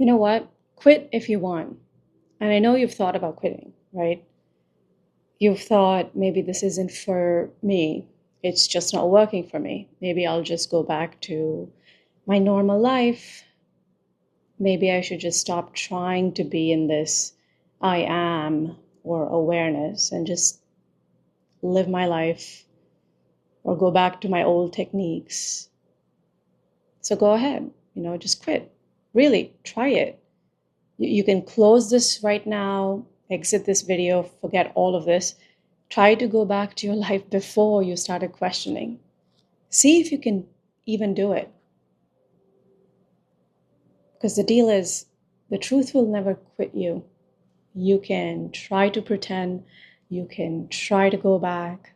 You know what? Quit if you want. And I know you've thought about quitting, right? You've thought maybe this isn't for me. It's just not working for me. Maybe I'll just go back to my normal life. Maybe I should just stop trying to be in this I am or awareness and just live my life or go back to my old techniques. So go ahead, just quit. Really, try it. You can close this right now, exit this video, forget all of this. Try to go back to your life before you started questioning. See if you can even do it. Because the deal is, the truth will never quit you. You can try to pretend, you can try to go back,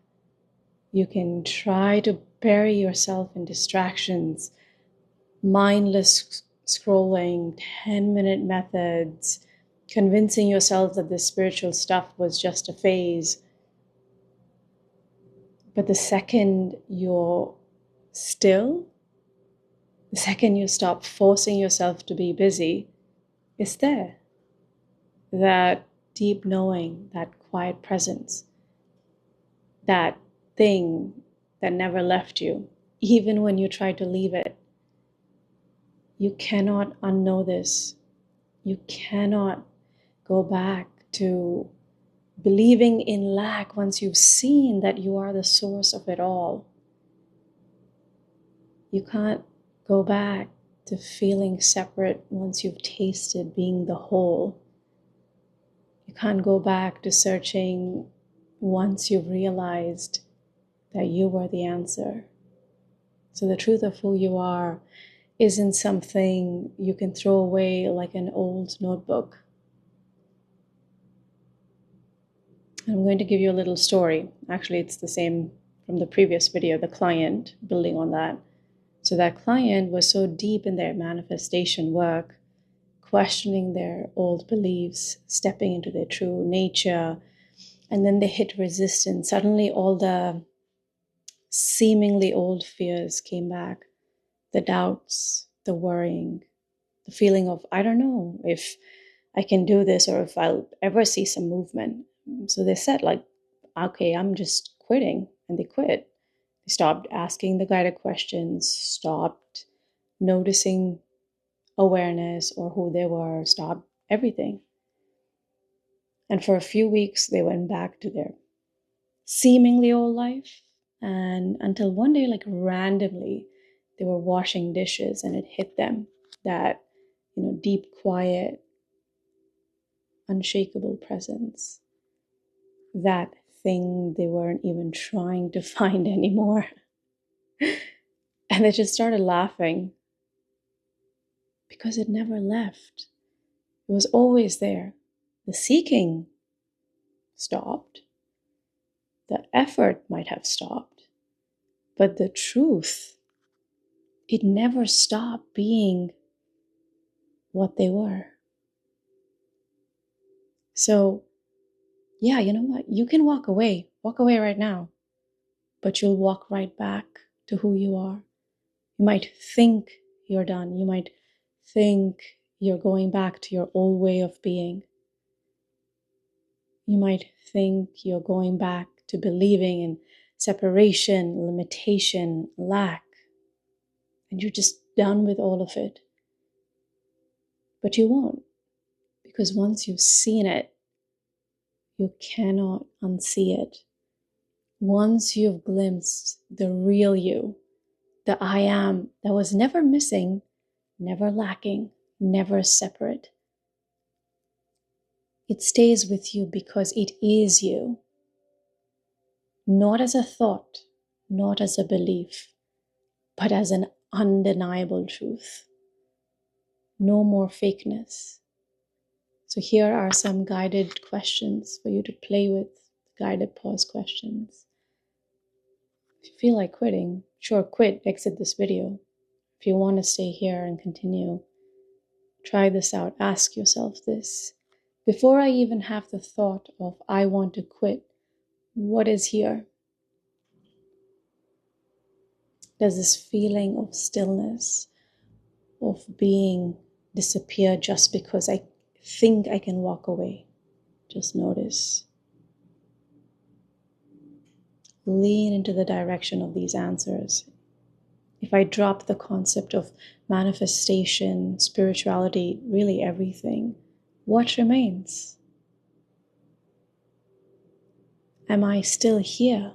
you can try to bury yourself in distractions, mindless scrolling, 10-minute methods, convincing yourself that this spiritual stuff was just a phase. But the second you're still, the second you stop forcing yourself to be busy, it's there. That deep knowing, that quiet presence, that thing that never left you, even when you try to leave it. You cannot unknow this. You cannot go back to believing in lack once you've seen that you are the source of it all. You can't go back to feeling separate once you've tasted being the whole. You can't go back to searching once you've realized that you were the answer. So the truth of who you are isn't something you can throw away like an old notebook. I'm going to give you a little story. Actually, it's the same from the previous video, the client, building on that. So that client was so deep in their manifestation work, questioning their old beliefs, stepping into their true nature, and then they hit resistance. Suddenly all the seemingly old fears came back, the doubts, the worrying, the feeling of, I don't know if I can do this or if I'll ever see some movement. So they said, like, okay, I'm just quitting. And they quit. They stopped asking the guided questions, stopped noticing awareness or who they were, stopped everything. And for a few weeks, they went back to their seemingly old life. And until one day, like randomly, they were washing dishes and it hit them that, deep, quiet, unshakable presence, that thing they weren't even trying to find anymore. And they just started laughing because it never left. It was always there. The seeking stopped. The effort might have stopped. But the truth, it never stopped being what they were. So, yeah, you know what? You can walk away right now, but you'll walk right back to who you are. You might think you're done. You might think you're going back to your old way of being. You might think you're going back to believing in separation, limitation, lack, and you're just done with all of it. But you won't, because once you've seen it, you cannot unsee it. Once you've glimpsed the real you, the I am that was never missing, never lacking, never separate, it stays with you because it is you. Not as a thought, not as a belief, but as an undeniable truth. No more fakeness. So here are some guided questions for you to play with, guided pause questions. If you feel like quitting, sure, quit, exit this video. If you want to stay here and continue, try this out. Ask yourself this. Before I even have the thought of I want to quit, what is here? Does this feeling of stillness, of being disappear just because I think I can walk away. Just notice. Lean into the direction of these answers. If I drop the concept of manifestation, spirituality, really everything, what remains? Am I still here?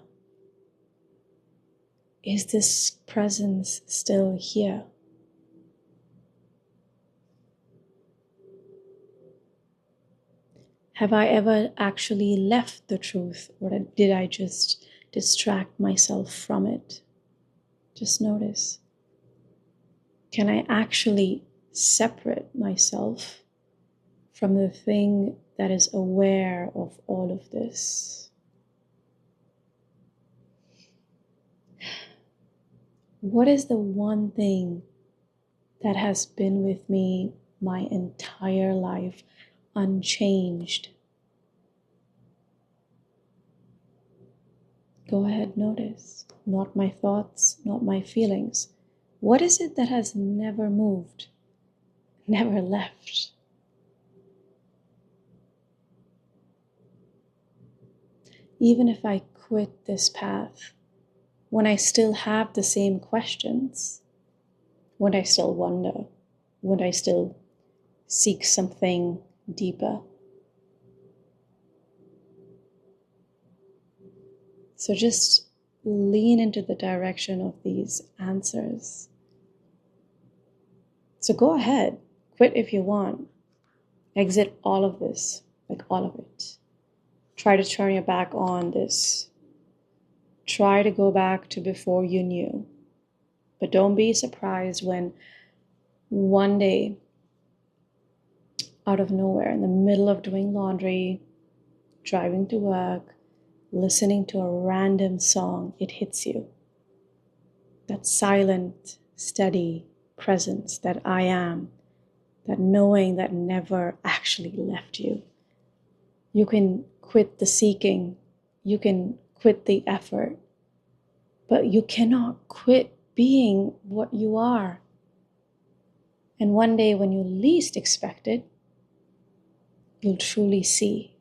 Is this presence still here? Have I ever actually left the truth, or did I just distract myself from it? Just notice. Can I actually separate myself from the thing that is aware of all of this? What is the one thing that has been with me my entire life, unchanged? Go ahead, notice. Not my thoughts, not my feelings. What is it that has never moved, never left? Even if I quit this path, when I still have the same questions, would I still wonder? Would I still seek something deeper? So just lean into the direction of these answers. So go ahead, quit if you want. Exit all of this, like all of it. Try to turn your back on this. Try to go back to before you knew. But don't be surprised when one day, out of nowhere, in the middle of doing laundry, driving to work, listening to a random song, it hits you. That silent, steady presence that I am, that knowing that never actually left you. You can quit the seeking, you can quit the effort, but you cannot quit being what you are. And one day when you least expect it, you'll truly see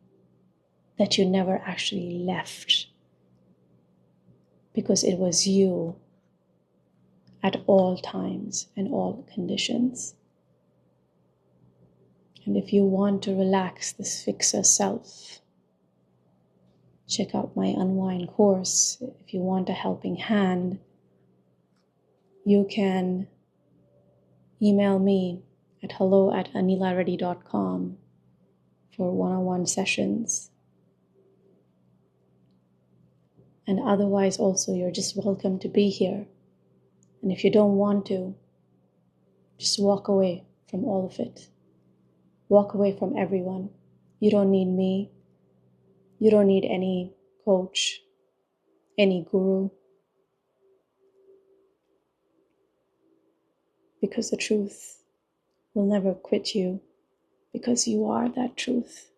that you never actually left, because it was you at all times and all conditions. And if you want to relax this fixer self, check out my Unwind course. If you want a helping hand, you can email me at hello@anilareddy.com for one-on-one sessions. And otherwise also, you're just welcome to be here. And if you don't want to, just walk away from all of it. Walk away from everyone. You don't need me. You don't need any coach, any guru. Because the truth will never quit you, because you are that truth.